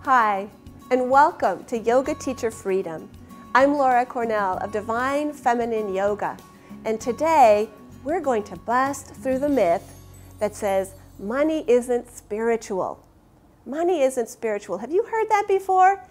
Hi, and welcome to Yoga Teacher Freedom. I'm Laura Cornell of Divine Feminine Yoga, and today we're going to bust through the myth that says money isn't spiritual. Money isn't spiritual. Have you heard that before?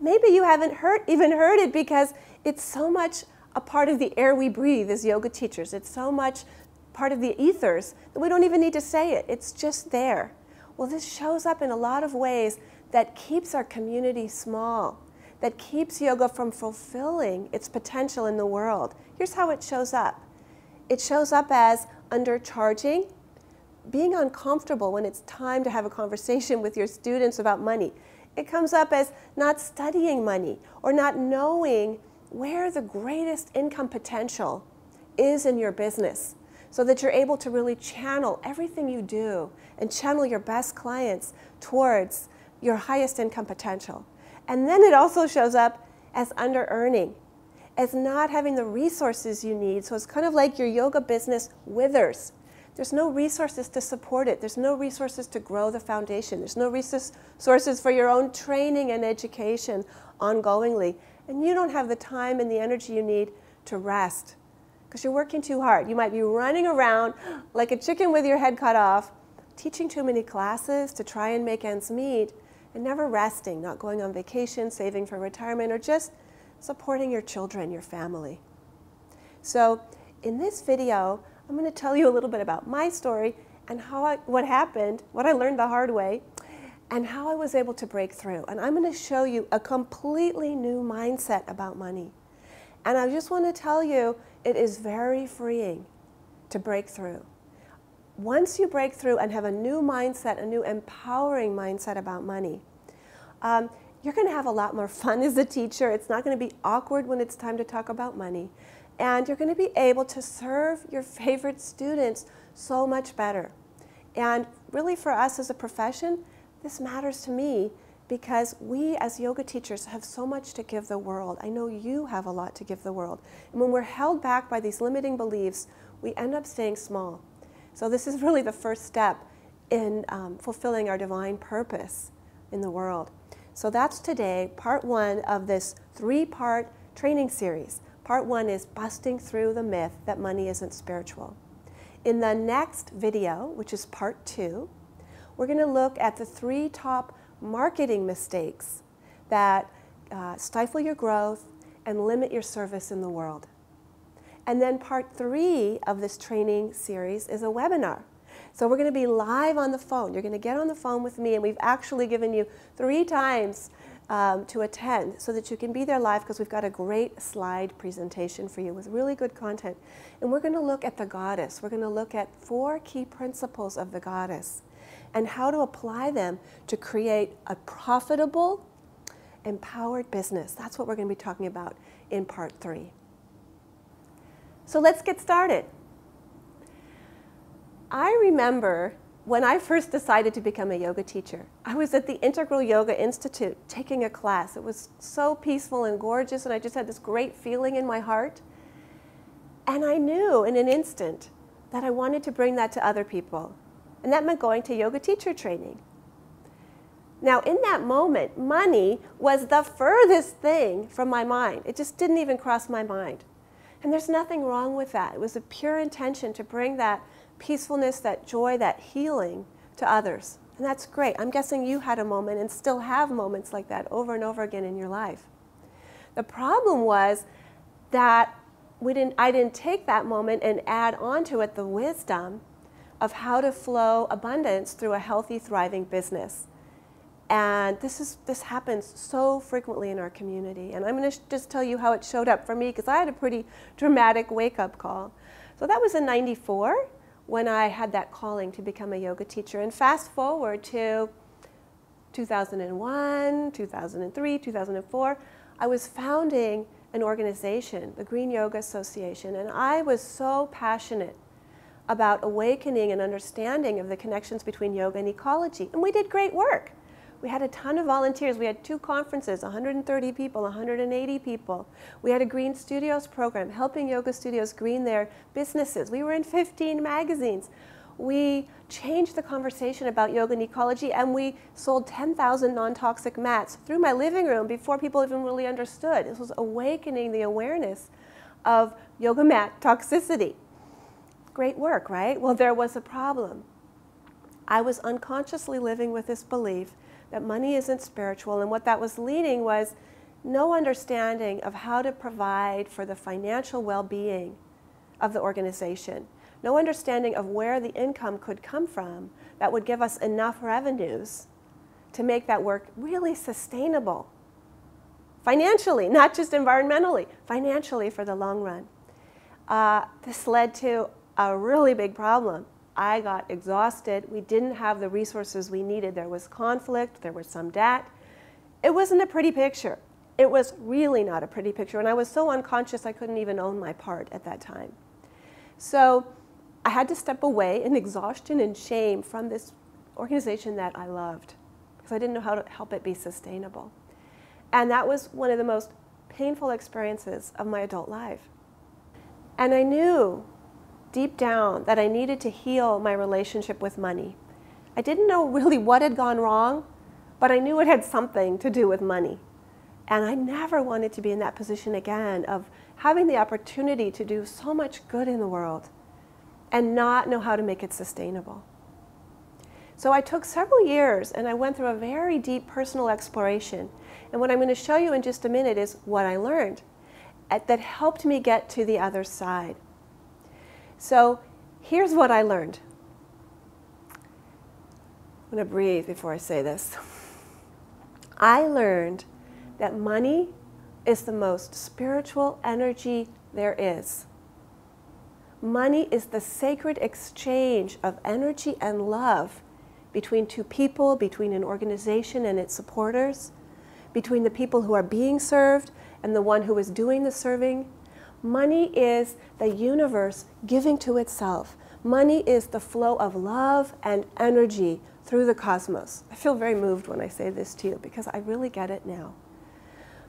Maybe you haven't even heard it because it's so much a part of the air we breathe as yoga teachers. It's so much part of the ethers that we don't even need to say it. It's just there. Well, this shows up in a lot of ways that keeps our community small, that keeps yoga from fulfilling its potential in the world. Here's how it shows up. It shows up as undercharging, being uncomfortable when it's time to have a conversation with your students about money. It comes up as not studying money or not knowing where the greatest income potential is in your business so that you're able to really channel everything you do and channel your best clients towards your highest income potential. And then it also shows up as under-earning, as not having the resources you need. So it's kind of like your yoga business withers. There's no resources to support it. There's no resources to grow the foundation. There's no resources for your own training and education ongoingly. And you don't have the time and the energy you need to rest because you're working too hard. You might be running around like a chicken with your head cut off, teaching too many classes to try and make ends meet, and never resting, not going on vacation, saving for retirement, or just supporting your children, your family. So in this video, I'm going to tell you a little bit about my story and what happened, what I learned the hard way, and how I was able to break through. And I'm going to show you a completely new mindset about money. And I just want to tell you, it is very freeing to break through. Once you break through and have a new mindset, a new empowering mindset about money, you're going to have a lot more fun as a teacher. It's not going to be awkward when it's time to talk about money. And you're going to be able to serve your favorite students so much better. And really for us as a profession, this matters to me because we as yoga teachers have so much to give the world. I know you have a lot to give the world. And when we're held back by these limiting beliefs, we end up staying small. So this is really the first step in fulfilling our divine purpose in the world. So that's today, part one of this three-part training series. Part one is busting through the myth that money isn't spiritual. In the next video, which is part two, we're going to look at the three top marketing mistakes that stifle your growth and limit your service in the world. And then part three of this training series is a webinar. So we're going to be live on the phone. You're going to get on the phone with me, and we've actually given you 3 times to attend so that you can be there live because we've got a great slide presentation for you with really good content. And we're going to look at the goddess. We're going to look at 4 key principles of the goddess and how to apply them to create a profitable, empowered business. That's what we're going to be talking about in part 3. So let's get started. I remember when I first decided to become a yoga teacher, I was at the Integral Yoga Institute taking a class. It was so peaceful and gorgeous, and I just had this great feeling in my heart. And I knew in an instant that I wanted to bring that to other people. And that meant going to yoga teacher training. Now, in that moment, money was the furthest thing from my mind. It just didn't even cross my mind. And there's nothing wrong with that. It was a pure intention to bring that peacefulness, that joy, that healing to others. And that's great. I'm guessing you had a moment and still have moments like that over and over again in your life. The problem was that I didn't take that moment and add onto it the wisdom of how to flow abundance through a healthy, thriving business. And this happens so frequently in our community. And I'm going to just tell you how it showed up for me because I had a pretty dramatic wake-up call. So that was in '94 when I had that calling to become a yoga teacher. And fast forward to 2001, 2003, 2004, I was founding an organization, the Green Yoga Association. And I was so passionate about awakening and understanding of the connections between yoga and ecology. And we did great work. We had a ton of volunteers. We had 2 conferences, 130 people, 180 people. We had a Green Studios program, helping yoga studios green their businesses. We were in 15 magazines. we changed the conversation about yoga and ecology, and we sold 10,000 non-toxic mats through my living room before people even really understood. This was awakening the awareness of yoga mat toxicity. Great work, right? Well, there was a problem. I was unconsciously living with this belief that money isn't spiritual, and what that was leading was no understanding of how to provide for the financial well-being of the organization. No understanding of where the income could come from that would give us enough revenues to make that work really sustainable. Financially, not just environmentally, financially for the long run. This led to a really big problem. I got exhausted. We didn't have the resources we needed. There was conflict, there was some debt. It wasn't a pretty picture. It was really not a pretty picture, and I was so unconscious I couldn't even own my part at that time. So I had to step away in exhaustion and shame from this organization that I loved because I didn't know how to help it be sustainable. And that was one of the most painful experiences of my adult life. And I knew deep down that I needed to heal my relationship with money. I didn't know really what had gone wrong, but I knew it had something to do with money. And I never wanted to be in that position again of having the opportunity to do so much good in the world and not know how to make it sustainable. So I took several years and I went through a very deep personal exploration. And what I'm going to show you in just a minute is what I learned that helped me get to the other side. So here's what I learned. I'm going to breathe before I say this. I learned that money is the most spiritual energy there is. Money is the sacred exchange of energy and love between two people, between an organization and its supporters, between the people who are being served and the one who is doing the serving. Money is the universe giving to itself. Money is the flow of love and energy through the cosmos. I feel very moved when I say this to you because I really get it now.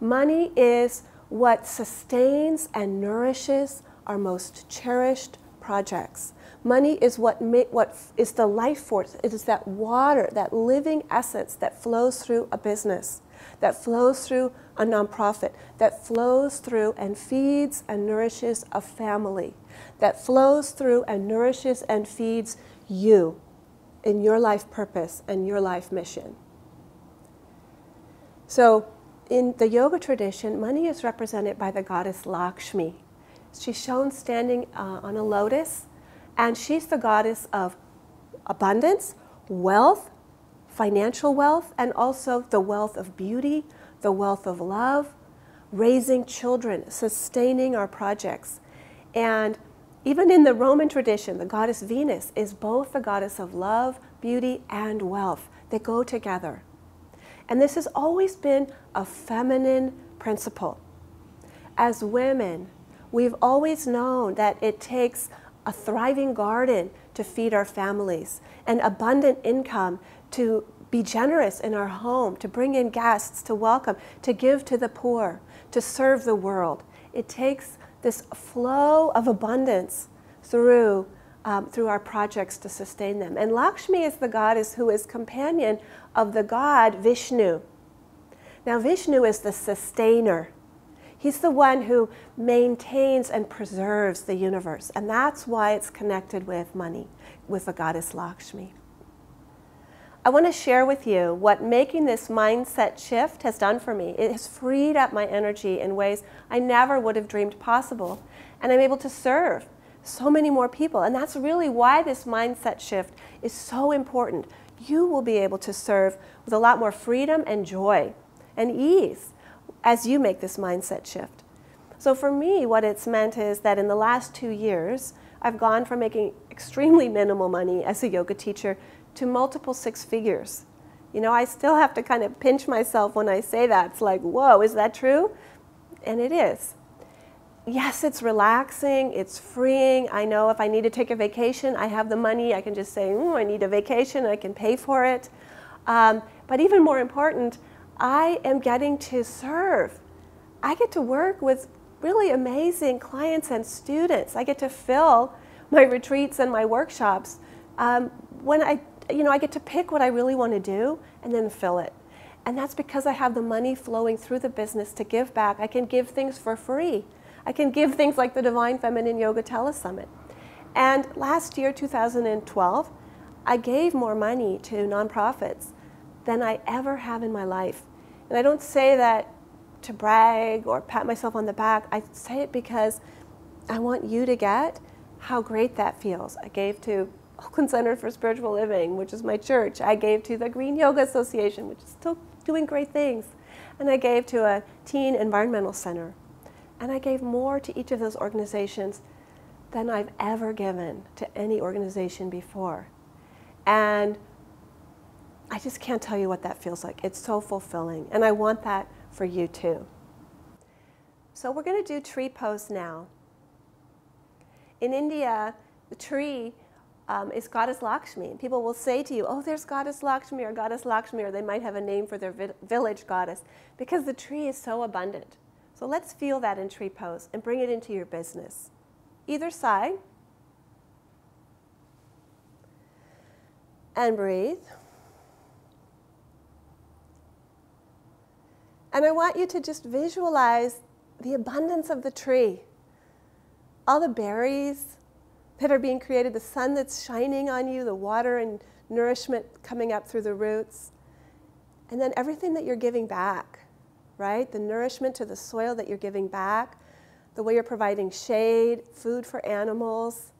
Money is what sustains and nourishes our most cherished projects. Money is what is the life force. It is that water, that living essence that flows through a business, that flows through a nonprofit, that flows through and feeds and nourishes a family, that flows through and nourishes and feeds you in your life purpose and your life mission. So in the yoga tradition, money is represented by the goddess Lakshmi. She's shown standing on a lotus, and she's the goddess of abundance, wealth, financial wealth, and also the wealth of beauty, the wealth of love, raising children, sustaining our projects. And even in the Roman tradition, the goddess Venus is both the goddess of love, beauty, and wealth. They go together. And this has always been a feminine principle. As women, we've always known that it takes a thriving garden to feed our families, an abundant income to be generous in our home, to bring in guests, to welcome, to give to the poor, to serve the world. It takes this flow of abundance through our projects to sustain them. And Lakshmi is the goddess who is companion of the god Vishnu. Now Vishnu is the sustainer. He's the one who maintains and preserves the universe. And that's why it's connected with money, with the goddess Lakshmi. I want to share with you what making this mindset shift has done for me. It has freed up my energy in ways I never would have dreamed possible. And I'm able to serve so many more people. And that's really why this mindset shift is so important. You will be able to serve with a lot more freedom and joy and ease as you make this mindset shift. So for me, what it's meant is that in the last 2 years, I've gone from making extremely minimal money as a yoga teacher to multiple 6 figures. You know, I still have to kind of pinch myself when I say that. It's like, whoa, is that true? And it is. Yes, it's relaxing, it's freeing. I know if I need to take a vacation, I have the money. I can just say, I need a vacation, I can pay for it. But even more important, I am getting to serve. I get to work with really amazing clients and students. I get to fill my retreats and my workshops When I get to pick what I really want to do and then fill it. And that's because I have the money flowing through the business to give back. I can give things for free. I can give things like the Divine Feminine Yoga Telesummit. And last year, 2012, I gave more money to nonprofits than I ever have in my life. And I don't say that to brag or pat myself on the back. I say it because I want you to get how great that feels. I gave to Oakland Center for Spiritual Living, which is my church. I gave to the Green Yoga Association, which is still doing great things. And I gave to a teen environmental center. And I gave more to each of those organizations than I've ever given to any organization before. And I just can't tell you what that feels like. It's so fulfilling. And I want that for you too. So we're going to do tree pose now. In India, the tree is Goddess Lakshmi. And people will say to you, oh, there's Goddess Lakshmi, or they might have a name for their village goddess, because the tree is so abundant. So let's feel that in tree pose and bring it into your business. Either side. And breathe. And I want you to just visualize the abundance of the tree. All the berries that are being created, the sun that's shining on you, the water and nourishment coming up through the roots, and then everything that you're giving back, right? The nourishment to the soil that you're giving back, the way you're providing shade, food for animals,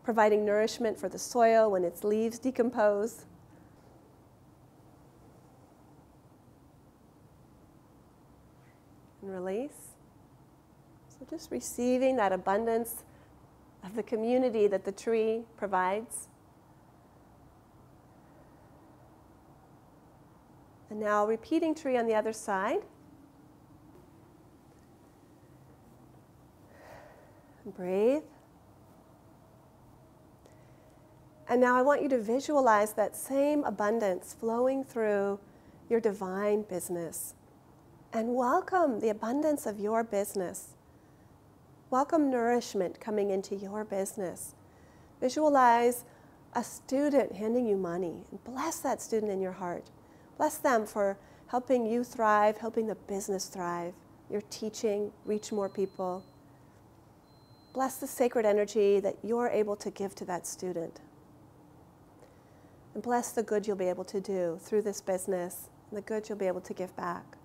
providing nourishment for the soil when its leaves decompose. And release. So just receiving that abundance of the community that the tree provides. And now repeating tree on the other side. Breathe. And now I want you to visualize that same abundance flowing through your divine business. And welcome the abundance of your business. Welcome nourishment coming into your business. Visualize a student handing you money. And bless that student in your heart. Bless them for helping you thrive, helping the business thrive. Your teaching, reach more people. Bless the sacred energy that you're able to give to that student. And bless the good you'll be able to do through this business and the good you'll be able to give back.